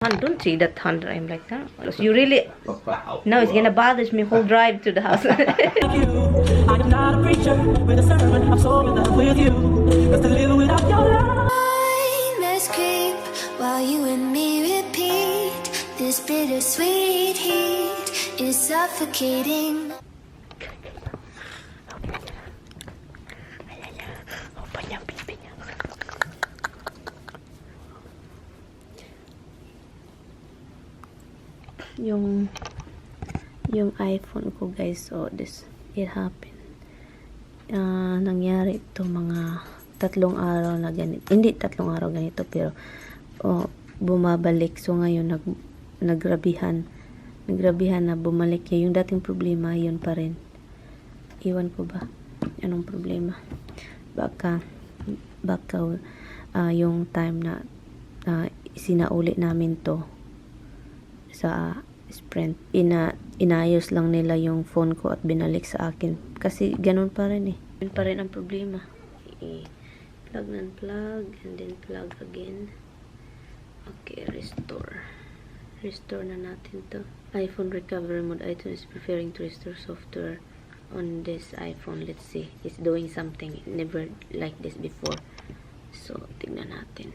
Han, don't say that, Han. I'm like that. You really... No, it's gonna bother me whole drive to the house. I am not a preacher with a sermon. I'm so in love with you. Cause to live without your love. Let's creep while you and me repeat. This bittersweet heat is suffocating. Yung iPhone ko guys, so this it happened. Nangyari ito mga 3 araw na ganito, hindi 3 araw ganito, pero bumabalik. So ngayon nagrabihan na bumalik yung dating problema, yun pa rin. Iwan ko ba anong problema, baka yung time na sinauli namin to sa Sprint, inayos lang nila yung phone ko at binalik sa akin, kasi ganun pa rin yun pa rin ang problema. Plug and plug and then plug again. Okay, restore na natin to. iPhone recovery mode. iPhone is preferring to restore software on this iPhone. Let's see, it's doing something never like this before, so tignan natin.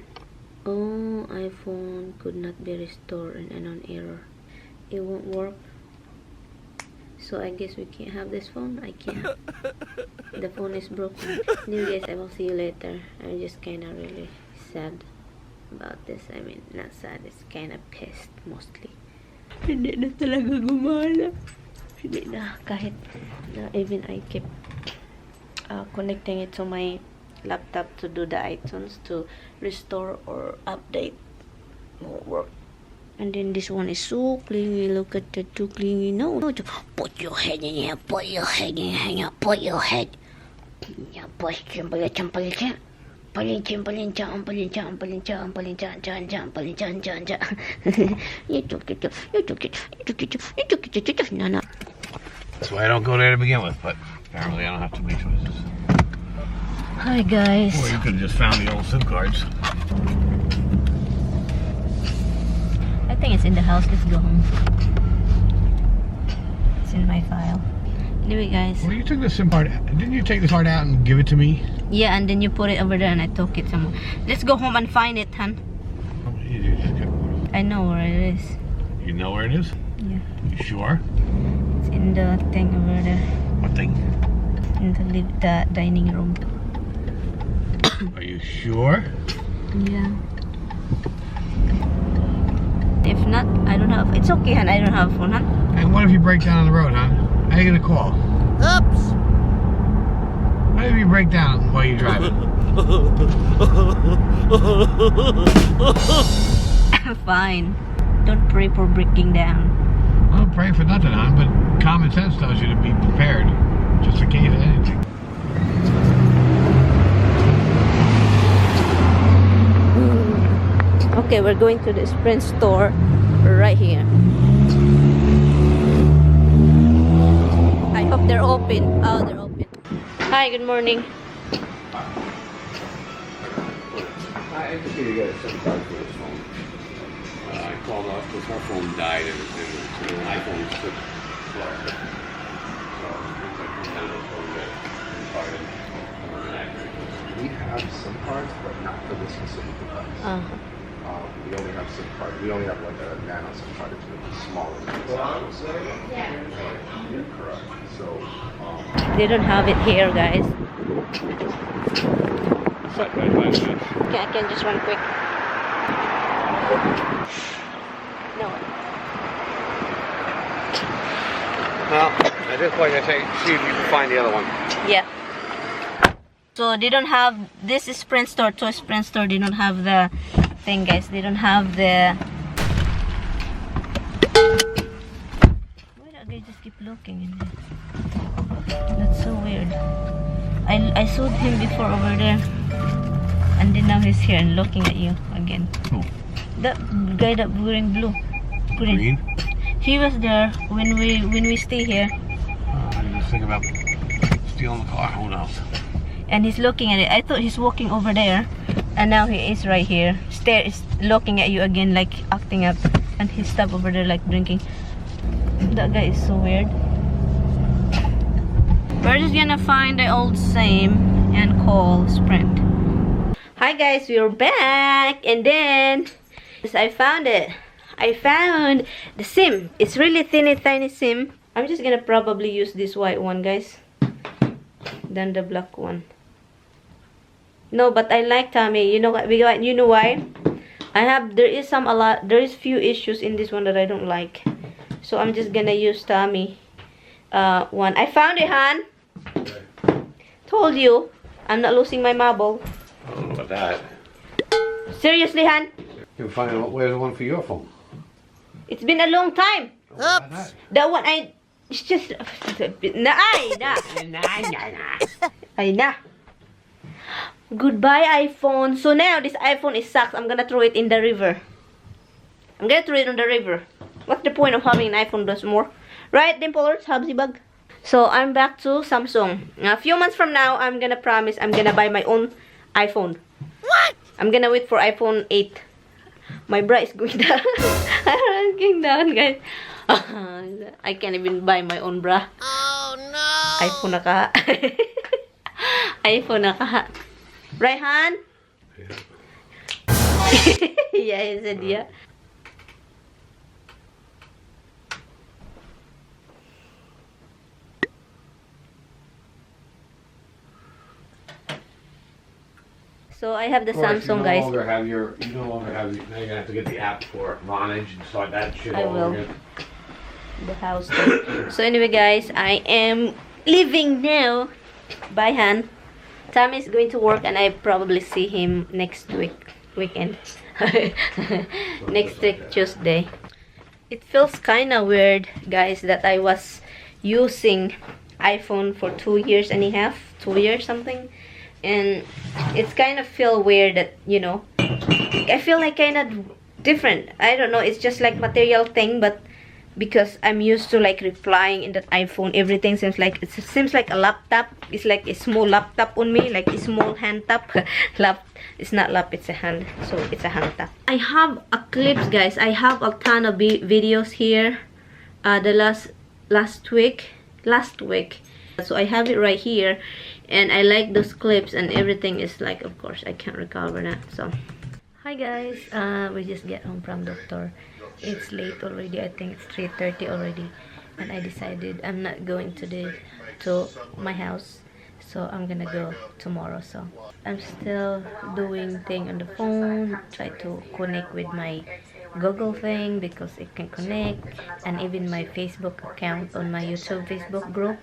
Oh, iPhone could not be restored and an error. It won't work, so I guess we can't have this phone. I can't. The phone is broken. Anyway guys, I will see you later. I'm just kind of really sad about this. I mean, not sad, it's kind of pissed mostly. Hindi na talaga gumana. Hindi na, kahit na even I keep connecting it to my laptop to do the iTunes to restore or update, won't work. And then this one is so clingy. Look at that, too clingy. No, put your head in here. Put your head in here. Put your head. Yeah, push. You took it. No. That's why I don't go there to begin with, but apparently I don't have too many choices. Hi guys. Or you could have just found the old SIM cards. I think it's in the house. Let's go home. It's in my file. Anyway guys. Well, you took the SIM card. Didn't you take the card out and give it to me? Yeah, and then you put it over there and I took it somewhere. Let's go home and find it, hon. I know where it is. You know where it is? Yeah. You sure? It's in the thing over there. What thing? In the dining room. Are you sure? Yeah. If not, I don't have. It's okay, hon. I don't have a phone, hon. And what if you break down on the road, huh? How are you gonna call? Oops. What if you break down while you're driving? Fine. Don't pray for breaking down. I don't pray for nothing, hon, but common sense tells you to be prepared, just in case of anything. Okay, we're going to the Sprint store right here. I hope they're open. Oh, they're open. Hi, good morning. I just need to get a SIM card for this phone. I called off because our phone died and the iPhone took flood. So we have SIM cards, but not for this specific device. We only have SIM card. We only have like a nano SIM card. It's really smaller. Correct. So They don't have it here, guys. So, okay, I can just run quick. No. Well, at this point, I say, see if you can find the other one. Yeah. So they don't have, this is Sprint store, to Sprint store, they don't have the thing, guys. They don't have the, why do they just keep looking in there? That's so weird. I saw him before over there, and then now he's here and looking at you again. Who? That guy that wearing blue. Green? He was there when we stay here. I was thinking about stealing the car. Who knows? And he's looking at it. I thought he's walking over there, And now he is right here. Is looking at you again, like acting up. And he stopped over there, like drinking. That guy is so weird. We're just gonna find the old same and call Sprint. Hi guys, we're back. And then, I found it. I found the SIM. It's really tiny SIM. I'm just gonna probably use this white one, guys. Than the black one. No, but I like Tommy. You know what? You know why? There is few issues in this one that I don't like. So I'm just gonna use Tommy one. I found it, Han. Told you. I'm not losing my marble. I don't know about that. Seriously, Han? You can find out where's the one for your phone. It's been a long time. Oops. That one it's just ay na. Goodbye iPhone. So now this iPhone is sucks. I'm gonna throw it in the river. I'm gonna throw it on the river. What's the point of having an iPhone plus more? Right, Dimples? Habsy bug. So I'm back to Samsung. A few months from now, I'm gonna promise I'm gonna buy my own iPhone. What? I'm gonna wait for iPhone 8. My bra is going down. I'm going down, guys. I can't even buy my own bra. Oh no! iPhone na ka. iPhone na ka. Right, Han? Yeah. Yeah, he said yeah. So I have the Samsung, guys. You no longer have now you're gonna have to get the app for Vonage and start that shit I all will. over again. The house too. So anyway, guys, I am leaving now. Bye, Han. Tommy is going to work, and I probably see him next weekend. Next week, Tuesday. It feels kind of weird, guys, that I was using iPhone for 2 years and a half, 2 years something, and it's kind of feel weird that, you know, I feel like kind of different. I don't know. It's just like material thing, but because I'm used to like replying in that iPhone, everything seems like a laptop. It's like a small laptop on me, like a small hand top. It's not lap, it's a hand, so it's a hand top. I have a clips, guys. I have a ton of videos here. The last week. So I have it right here, and I like those clips, and everything is like, of course, I can't recover that. So, hi guys. We just get home from doctor. It's late already. I think it's 3:30 already, and I decided I'm not going today to my house, so I'm gonna go tomorrow. So I'm still doing thing on the phone, try to connect with my Google thing because it can connect, and even my Facebook account on my YouTube Facebook group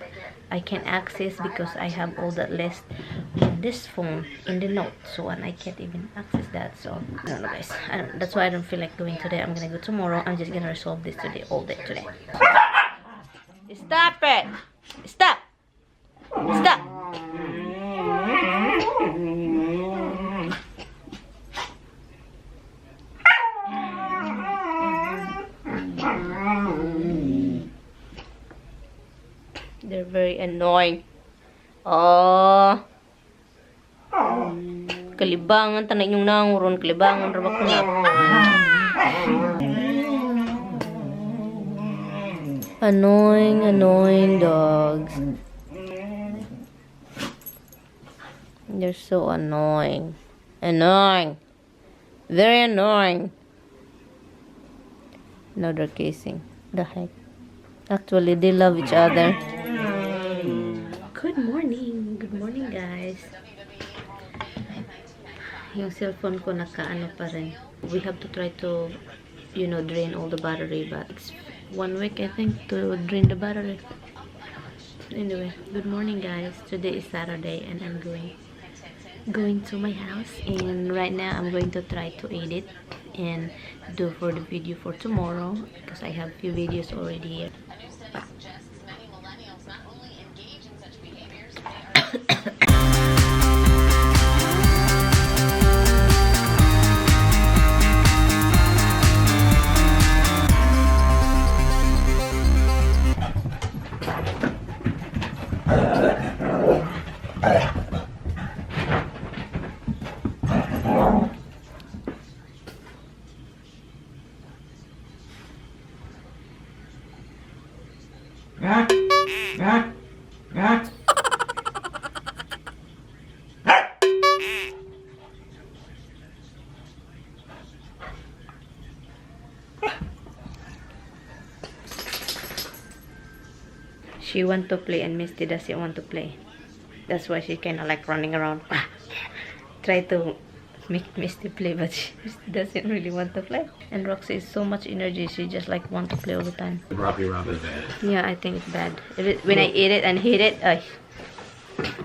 I can access because I have all that list in this phone in the notes, so and I can't even access that. So I don't know, guys. That's why I don't feel like going today. I'm gonna go tomorrow. I'm just gonna resolve this today, all day today. Stop it! Stop! Stop! They're very annoying. Oh. Kalibangan tanay yung nanguron, kalibangan rabak na. Annoying dogs. They're so annoying. Very annoying. Now they're kissing. The heck. Actually, they love each other. Good morning guys. Yung cellphone ko nakaano pa rin. We have to try to, you know, drain all the battery, but it's 1 week I think to drain the battery. Anyway, good morning guys. Today is Saturday and I'm going to my house, and right now I'm going to try to edit and do for the video for tomorrow because I have few videos already here. She want to play and Misty doesn't want to play. That's why she kind of like running around. Try to make Misty play, but she doesn't really want to play. And Roxy is so much energy, she just like want to play all the time. The broccoli rabe is bad. Yeah, I think it's bad. When I eat it and hit it,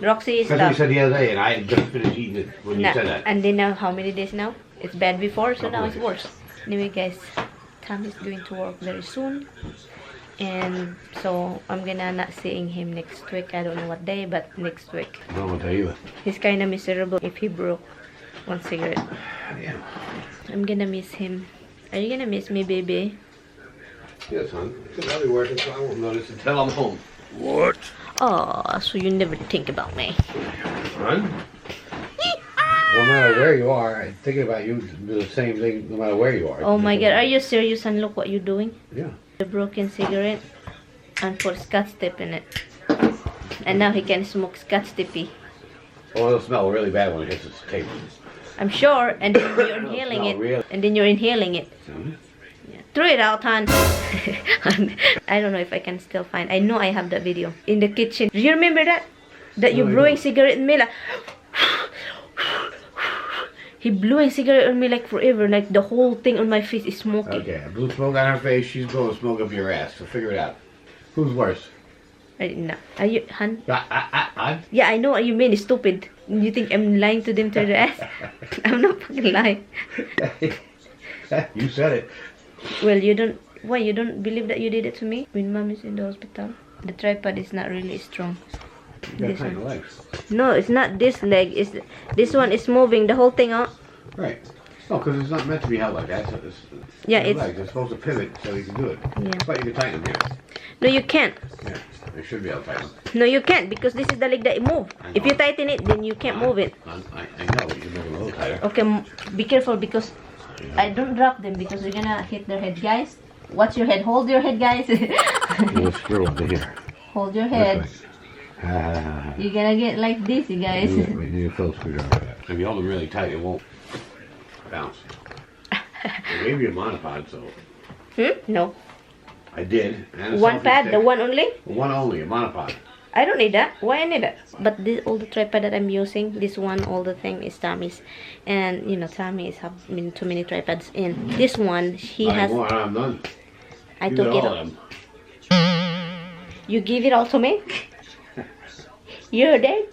Roxy is That's what you tough. said the other day, and I had just finished eating it when you said that. And then now, how many days now? It's bad before, so now it's worse. Anyway, guys, Tom is going to work very soon. And so I'm gonna not seeing him next week. I don't know what day, but next week. I don't want to tell you. He's kind of miserable if he broke one cigarette. Yeah. I'm gonna miss him. Are you gonna miss me, baby? Yes, hon. Because I'll be working, so I won't notice until I'm home. What? Oh, so you never think about me. Hon? No matter where you are, I'm thinking about you do the same thing no matter where you are. Oh my god, are you serious? And look what you're doing. Yeah. The broken cigarette and put scotch tape in it. And now he can smoke scotch tapey. Oh, it'll smell really bad when it hits the table. I'm sure. And then you're inhaling No, it. really. And then you're inhaling it. Mm-hmm. Yeah. Throw it out, hon. I don't know if I can still find. I know I have that video in the kitchen. Do you remember that? That No, you're I blowing don't. cigarette in me like. He blew a cigarette on me like forever. Like the whole thing on my face is smoking. Okay, I blew smoke on her face, she's blowing smoke up your ass, so figure it out. Who's worse? No. Are you, hon? I? Yeah, I know what you mean. It's stupid. You think I'm lying to them to their ass? I'm not fucking lying. You said it. Well, you don't. Why you don't believe that you did it to me when mom is in the hospital? The tripod is not really strong. You got This tight one. the legs. No, it's not this leg. It's this one is moving the whole thing out. Right. No, because it's not meant to be held like that. So Yeah, the it's- legs are supposed to pivot so you can do it. Yeah. But you can tighten them here. No, you can't. Yeah, they should be able to tighten them. No, you can't because this is the leg that move. I If know. you tighten it, then you can't move it. I know, but you can move it a little tighter. Okay, be careful because I don't drop them because you're gonna hit their head, guys. Watch your head. Hold your head, guys. You'll screw up to here. Hold your head. This way. You're gonna get like this, you guys. We need a Phillips screwdriver. If you hold them really tight, it won't bounce. I gave you a monopod, so No. I did. And a One selfie pad, stick. the one only? One only, a monopod. I don't need that. Why I need that? But this all the tripod that I'm using, this one, all the thing is Tommy's, and you know Tommy is have too many tripods in. This one, he Not has. anymore, I'm done. I You took did it all all. of them. You give it all to me. You're dead.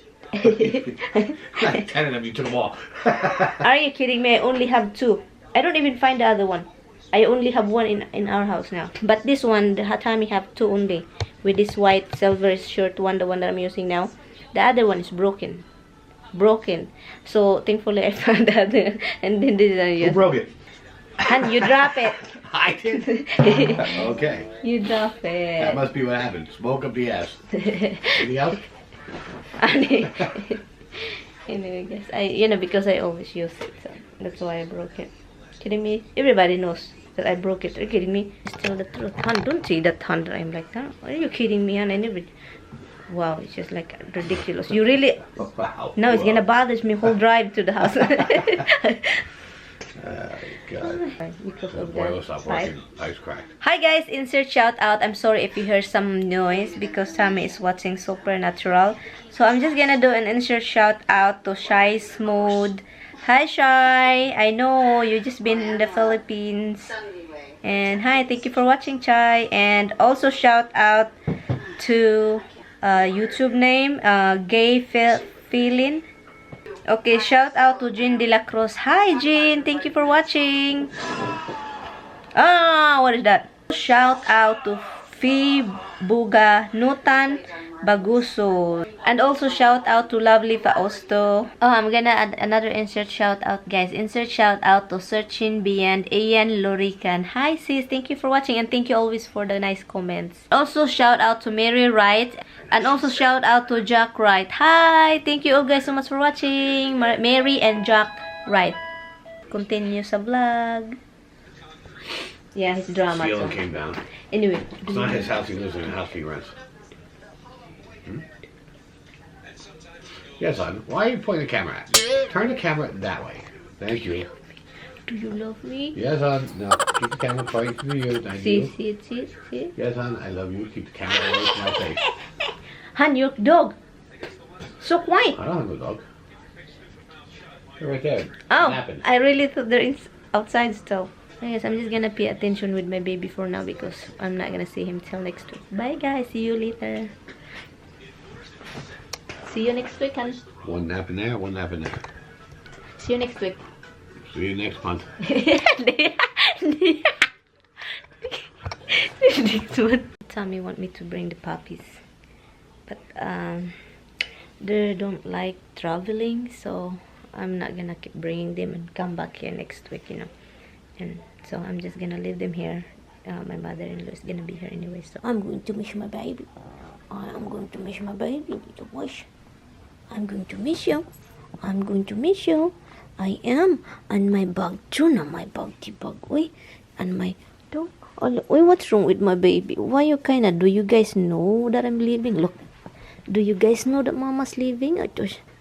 Like 10 of them, you took them all. Are you kidding me? I only have 2. I don't even find the other one. I only have one in our house now. But this one, the Tommy have 2 only. With this white silver shirt one, the one that I'm using now. The other one is broken. So thankfully I found the other. And then this Who is broke it? and you drop it. I did. Okay. You drop That it. must be what happened. Smoke up the ass. Anything else? Anyway, guys, because I always use it, so that's why I broke it. Kidding me? Everybody knows that I broke it. Are you kidding me? It's still the truth. Hon, don't say that, hon. I'm like that. Are you kidding me? And I never. Wow, it's just like ridiculous. You really. Wow. Now it's gonna bother me whole drive to the house. God. Because The of boiler that stopped pipe. working. Pipes cracked. Hi guys, insert shout out. I'm sorry if you hear some noise because Tommy is watching Supernatural. So I'm just gonna do an insert shout out to Shy Smooth. Hi Shy, I know you just been in the Philippines. And hi, thank you for watching Chai. And also shout out to YouTube name Gay Feeling. Okay, shout out to Jean De La Cruz. Hi Jean, thank you for watching. What is that? Shout out to Buga Nutan Baguso. And also shout out to Lovely Fausto. I'm gonna add another insert shout out, guys. Insert shout out to Searching Beyond Ian Lorican. Hi sis, thank you for watching and thank you always for the nice comments. Also shout out to Mary Wright. And also shout out to Jack Wright. Hi, thank you all guys so much for watching. Mary and Jack Wright. Continue sa vlog. Yeah, his drama. Ceiling So. came down. Anyway. It's not his house. He lives in a house he rents. Yes, son. Why are you pointing the camera at? Turn the camera that way. Thank you. Do you love me? Yes, son. No, keep the camera pointing to you. Thank See, you. see it, see it, see it. Yes, son. I love you. Keep the camera away from my face. Han, your dog. So quiet. I don't have a dog. They're right there. Oh, Napping. I really thought they're outside still. I guess I'm just gonna pay attention with my baby for now because I'm not gonna see him till next week. Bye guys, see you later. See you next week, hun. One nap in there, one nap in there. See you next week. See you next month. Next one. Tommy want me to bring the puppies, but they don't like traveling, so I'm not gonna keep bringing them and come back here next week, you know. And so I'm just gonna leave them here. My mother-in-law is gonna be here anyway, so I'm going to miss my baby. I'm going to miss my baby. I'm going to miss you. I'm going to miss you. I am. And my bug tuna, my buggy bug, and my dog. What's wrong with my baby? Why you kinda? Do you guys know that I'm leaving? Look, do you guys know that Mama's leaving?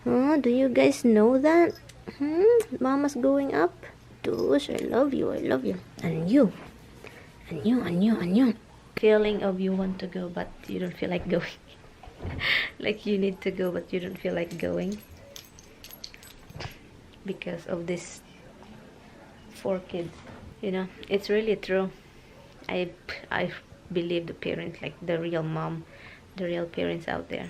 Do you guys know that? Mama's going up. Tush, I love you. I love you. And you. And you. And you. And you. Feeling of you want to go, but you don't feel like going. Like you need to go, but you don't feel like going. Because of this 4 kids. You know, it's really true. I believe the parents, like the real mom, the real parents out there.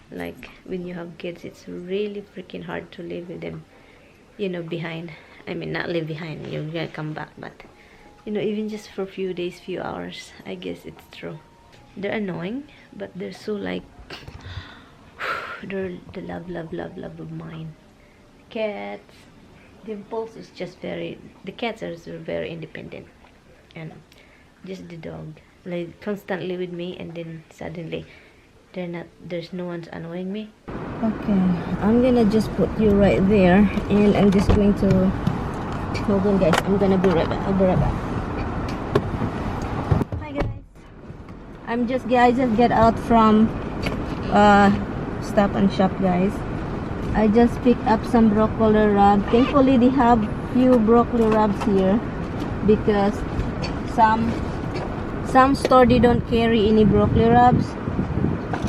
Like when you have kids, it's really freaking hard to live with them, you know, behind. I mean, not live behind, you're gonna come back, but you know, even just for a few days, few hours, I guess it's true. They're annoying, but they're so like, they're the love of mine. Cats, Dimples is just the cats are very independent, and just the dog, like constantly with me, and then suddenly there's no one's annoying me. Okay, I'm gonna just put you right there, and I'm just going to hold on guys, I'm gonna be right back. I'll be right back. Hi guys, I just get out from Stop and Shop, guys. I just picked up some broccoli rabe. Thankfully they have few broccoli rabes here, because some store they don't carry any broccoli rabes.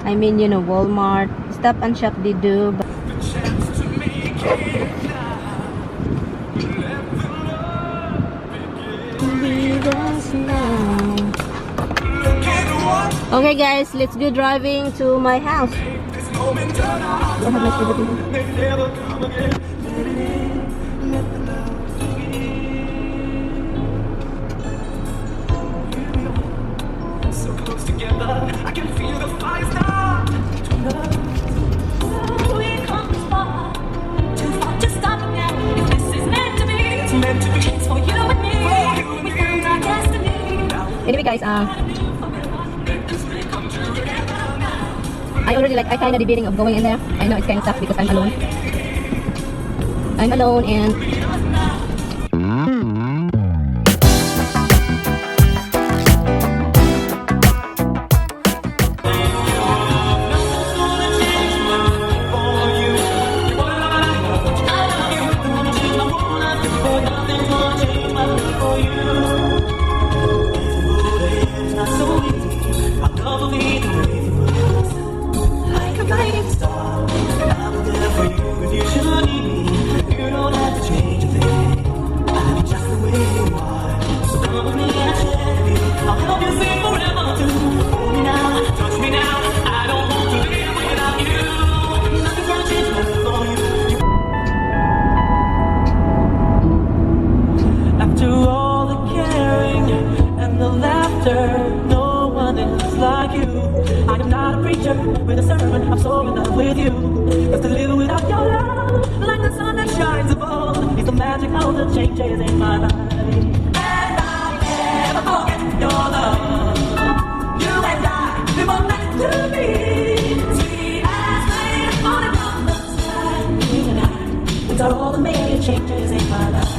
I mean, you know, Walmart, Stop and Shop they do, but okay guys, let's go driving to my house. So close together, I can feel the fire start. We come too far to stop now. If this is meant to be, it's meant to be. It's for you and me. We found our destiny. Anyway guys, I kind of debating of going in there. I know it's kind of tough because I'm alone. And after all the caring and the laughter, no one is like you. I am not a preacher with a sermon, I'm so in love with you. Just to live without your love, like the sun that shines above, it's the magic of the changes in my life. And I never forget your love. You and I, we were meant to be. Sweet as rain falling from the sky. You and I, these are all the major changes in my life.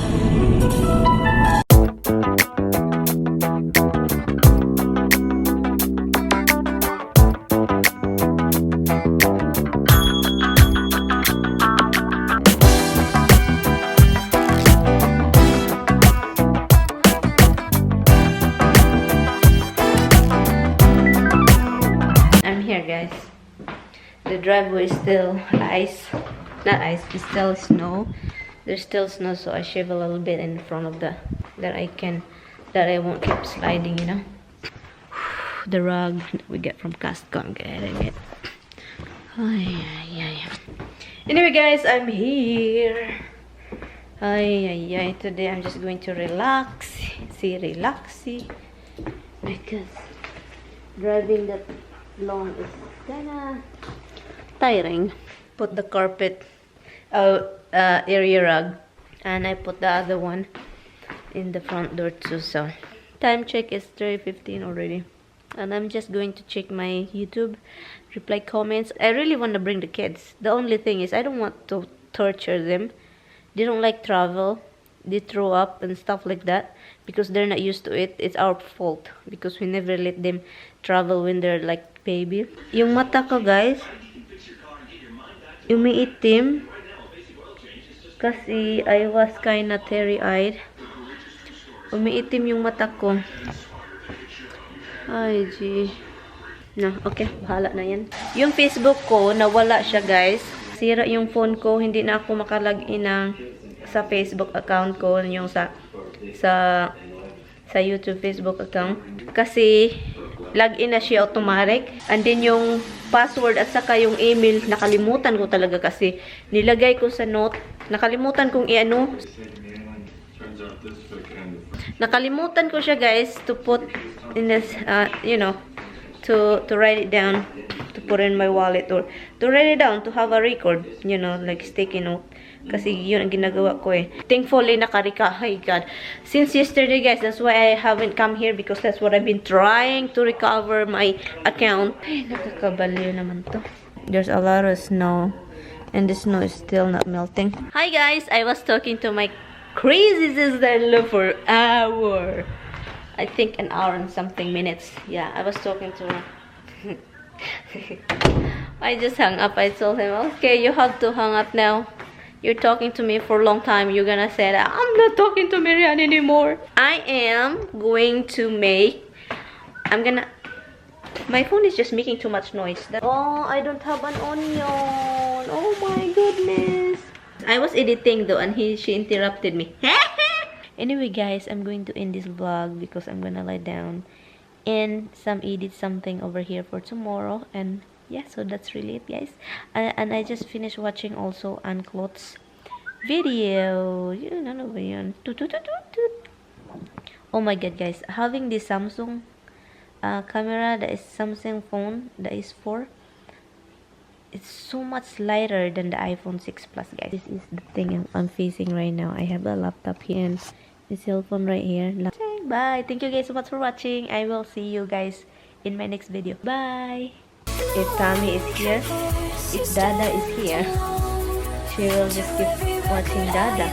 driveway is still ice. Not ice, it's still snow. There's still snow, so I shave a little bit in front of the that I won't keep sliding, you know. The rug we get from Costco. I'm getting it. Anyway, guys, I'm here. Today I'm just going to relax. Relaxy. Because driving that long is kinda tiring. Put the carpet area rug, and I put the other one in the front door too. So time check is 3:15 already, and I'm just going to check my YouTube, reply comments. I really want to bring the kids. The only thing is I don't want to torture them. They don't like travel. They throw up and stuff like that because they're not used to it. It's our fault because we never let them travel when they're like baby. Yung mata ko, guys, umiitim kasi I was kinda teary-eyed. Umiitim yung mata ko. Ay, gee. No, okay, bahala na yan. Yung Facebook ko, nawala siya, guys. Sira yung phone ko, hindi na ako makalagin sa Facebook account ko, yung sa YouTube Facebook account. Kasi login na siya automatic. And then yung password at saka yung email, nakalimutan ko talaga kasi nilagay ko sa note. Nakalimutan kong i-ano. Nakalimutan ko siya, guys, to put in this, you know, to write it down, to put in my wallet, or to write it down, to have a record, you know, like sticky note. Kasi yun ang ginagawa ko eh. Thankfully, nakarika. Ay, God. Since yesterday, guys, that's why I haven't come here because that's what I've been trying to recover my account. Ay, nakakabaliw naman to. There's a lot of snow, and the snow is still not melting. Hi, guys. I was talking to my crazy sister for an hour. I think an hour and something minutes. Yeah, I was talking to her. I just hung up. I told him, okay, you have to hang up now. You're talking to me for a long time. You're gonna say that I'm not talking to MaryAnn anymore. I am going to make... My phone is just making too much noise. Oh, I don't have an onion. Oh my goodness. I was editing though, and she interrupted me. Anyway, guys, I'm going to end this vlog because I'm gonna lie down and edit something over here for tomorrow. And yeah, so that's really it, guys. And I just finished watching also Unclothes video. You know ba yun? Oh my god, guys, having this Samsung camera, that is Samsung phone, that is 4, it's so much lighter than the iPhone 6 Plus, guys. This is the thing I'm facing right now. I have a laptop here and the cell phone right here. Bye. Thank you guys so much for watching. I will see you guys in my next video. Bye. If Tommy is here, if Dada is here, she will just keep watching Dada.